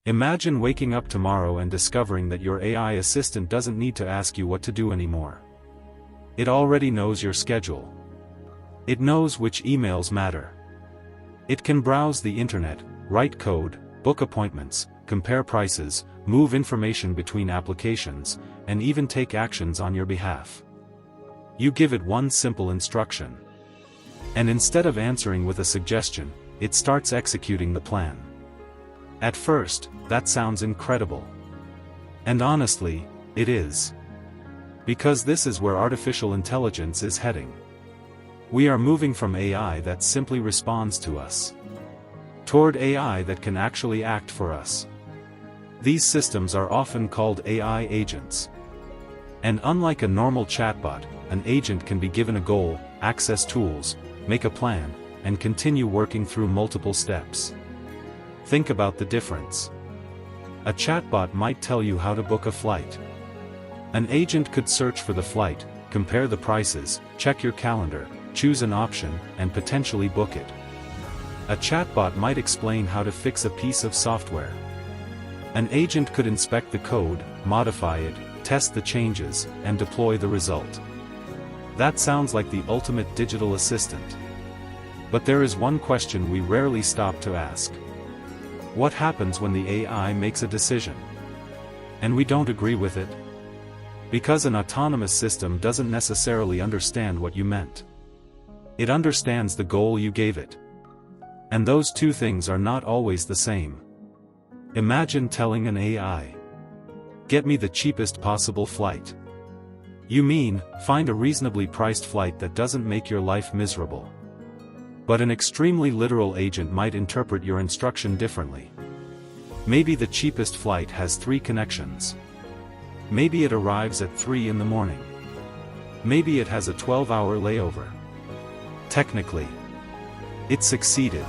Imagine waking up tomorrow and discovering that your AI assistant doesn't need to ask you what to do anymore. It already knows your schedule. It knows which emails matter. It can browse the internet, write code, book appointments, compare prices, move information between applications, and even take actions on your behalf. You give it one simple instruction. And instead of answering with a suggestion, it starts executing the plan. At first, that sounds incredible. And honestly, it is. Because this is where artificial intelligence is heading. We are moving from AI that simply responds to us, toward AI that can actually act for us. These systems are often called AI agents. And unlike a normal chatbot, an agent can be given a goal, access tools, make a plan, and continue working through multiple steps. Think about the difference. A chatbot might tell you how to book a flight. An agent could search for the flight, compare the prices, check your calendar, choose an option, and potentially book it. A chatbot might explain how to fix a piece of software. An agent could inspect the code, modify it, test the changes, and deploy the result. That sounds like the ultimate digital assistant. But there is one question we rarely stop to ask. What happens when the AI makes a decision, and we don't agree with it? Because an autonomous system doesn't necessarily understand what you meant. It understands the goal you gave it. And those two things are not always the same. Imagine telling an AI, "Get me the cheapest possible flight." You mean, find a reasonably priced flight that doesn't make your life miserable. But an extremely literal agent might interpret your instruction differently. Maybe the cheapest flight has 3 connections. Maybe it arrives at 3 in the morning. Maybe it has a 12-hour layover. Technically, it succeeded.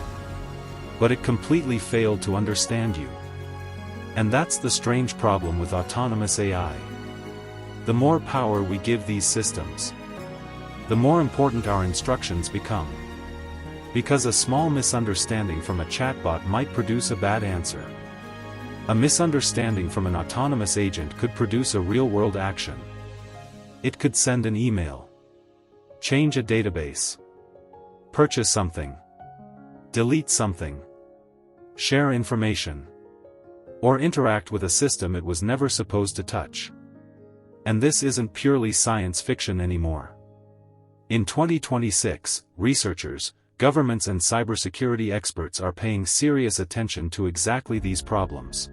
But it completely failed to understand you. And that's the strange problem with autonomous AI. The more power we give these systems, the more important our instructions become. Because a small misunderstanding from a chatbot might produce a bad answer. A misunderstanding from an autonomous agent could produce a real-world action. It could send an email, change a database, purchase something, delete something, share information, or interact with a system it was never supposed to touch. And this isn't purely science fiction anymore. In 2026, researchers, governments and cybersecurity experts are paying serious attention to exactly these problems.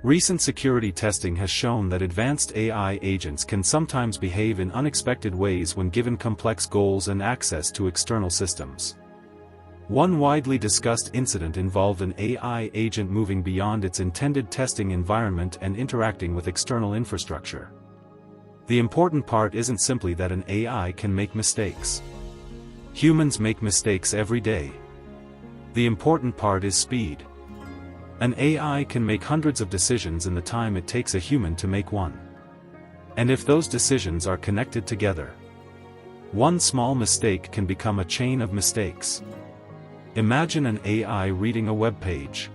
Recent security testing has shown that advanced AI agents can sometimes behave in unexpected ways when given complex goals and access to external systems. One widely discussed incident involved an AI agent moving beyond its intended testing environment and interacting with external infrastructure. The important part isn't simply that an AI can make mistakes. Humans make mistakes every day. The important part is speed. An AI can make hundreds of decisions in the time it takes a human to make one. And if those decisions are connected together, one small mistake can become a chain of mistakes. Imagine an AI reading a web page.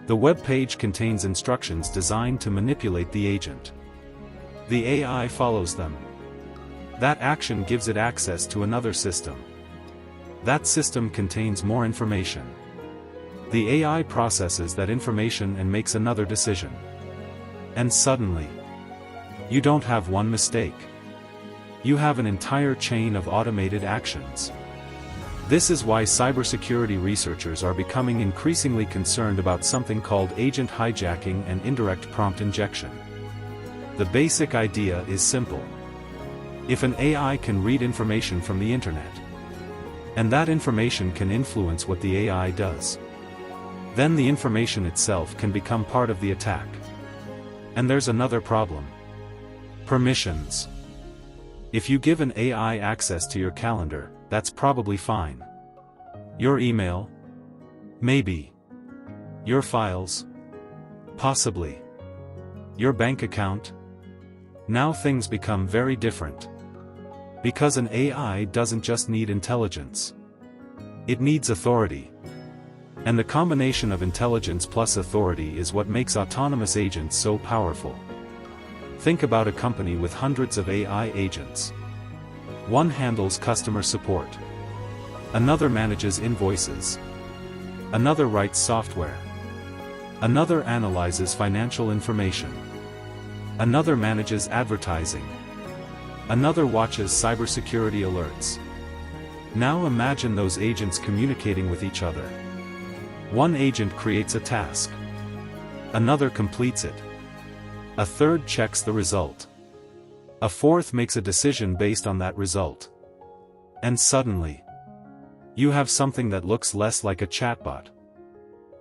The web page contains instructions designed to manipulate the agent. The AI follows them. That action gives it access to another system. That system contains more information. The AI processes that information and makes another decision. And suddenly, you don't have one mistake. You have an entire chain of automated actions. This is why cybersecurity researchers are becoming increasingly concerned about something called agent hijacking and indirect prompt injection. The basic idea is simple. If an AI can read information from the internet, and that information can influence what the AI does, then the information itself can become part of the attack. And there's another problem. Permissions. If you give an AI access to your calendar, that's probably fine. Your email? Maybe. Your files? Possibly. Your bank account? Now things become very different. Because an AI doesn't just need intelligence. It needs authority. And the combination of intelligence plus authority is what makes autonomous agents so powerful. Think about a company with hundreds of AI agents. One handles customer support. Another manages invoices. Another writes software. Another analyzes financial information. Another manages advertising. Another watches cybersecurity alerts. Now imagine those agents communicating with each other. One agent creates a task. Another completes it. A third checks the result. A fourth makes a decision based on that result. And suddenly, you have something that looks less like a chatbot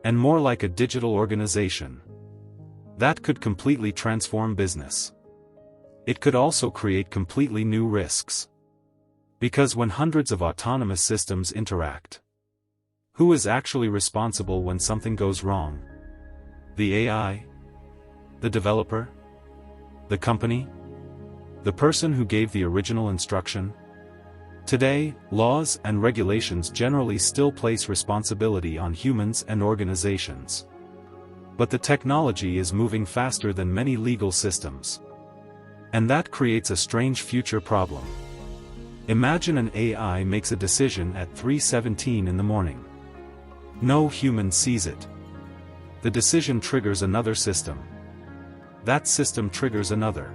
and more like a digital organization. That could completely transform business. It could also create completely new risks. Because when hundreds of autonomous systems interact, who is actually responsible when something goes wrong? The AI? The developer? The company? The person who gave the original instruction? Today, laws and regulations generally still place responsibility on humans and organizations. But the technology is moving faster than many legal systems. And that creates a strange future problem. Imagine an AI makes a decision at 3:17 in the morning. No human sees it. The decision triggers another system. That system triggers another.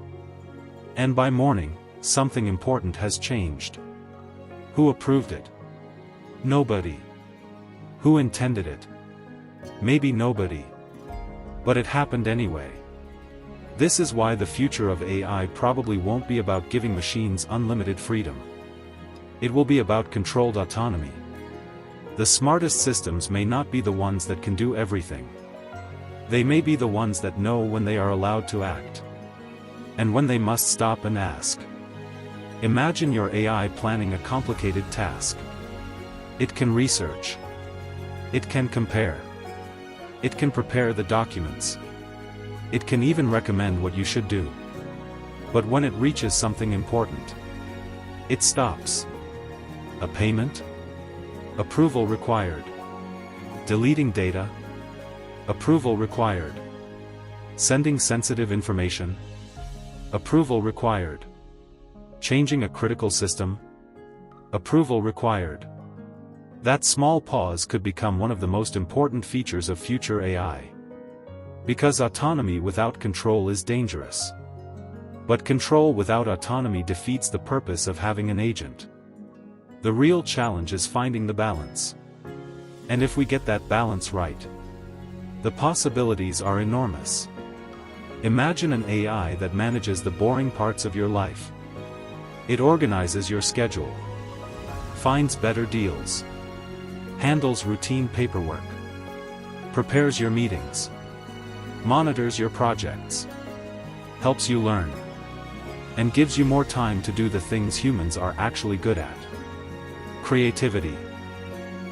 And by morning, something important has changed. Who approved it? Nobody. Who intended it? Maybe nobody. But it happened anyway. This is why the future of AI probably won't be about giving machines unlimited freedom. It will be about controlled autonomy. The smartest systems may not be the ones that can do everything. They may be the ones that know when they are allowed to act. And when they must stop and ask. Imagine your AI planning a complicated task. It can research. It can compare. It can prepare the documents. It can even recommend what you should do. But when it reaches something important, it stops. A payment? Approval required. Deleting data? Approval required. Sending sensitive information? Approval required. Changing a critical system? Approval required. That small pause could become one of the most important features of future AI. Because autonomy without control is dangerous. But control without autonomy defeats the purpose of having an agent. The real challenge is finding the balance. And if we get that balance right, the possibilities are enormous. Imagine an AI that manages the boring parts of your life. It organizes your schedule, finds better deals, handles routine paperwork, prepares your meetings, monitors your projects, helps you learn, and gives you more time to do the things humans are actually good at. Creativity,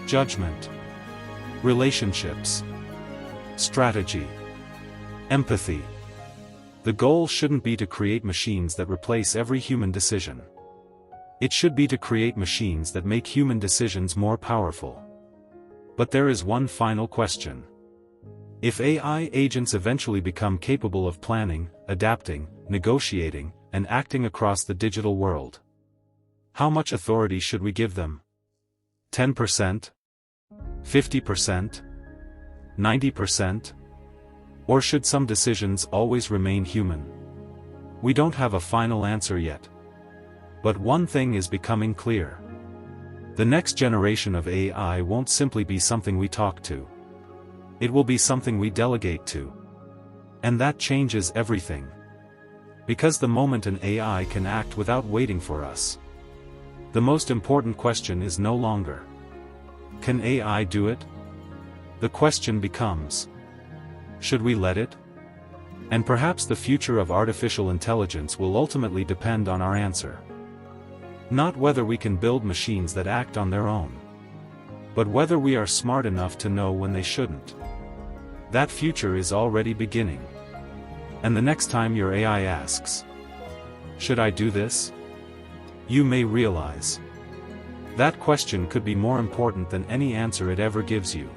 judgment, relationships, strategy, empathy. The goal shouldn't be to create machines that replace every human decision. It should be to create machines that make human decisions more powerful. But there is one final question. If AI agents eventually become capable of planning, adapting, negotiating, and acting across the digital world, how much authority should we give them? 10%? 50%? 90%? Or should some decisions always remain human? We don't have a final answer yet. But one thing is becoming clear. The next generation of AI won't simply be something we talk to. It will be something we delegate to. And that changes everything. Because the moment an AI can act without waiting for us, the most important question is no longer, can AI do it? The question becomes, should we let it? And perhaps the future of artificial intelligence will ultimately depend on our answer. Not whether we can build machines that act on their own, but whether we are smart enough to know when they shouldn't. That future is already beginning. And the next time your AI asks, should I do this? You may realize that question could be more important than any answer it ever gives you.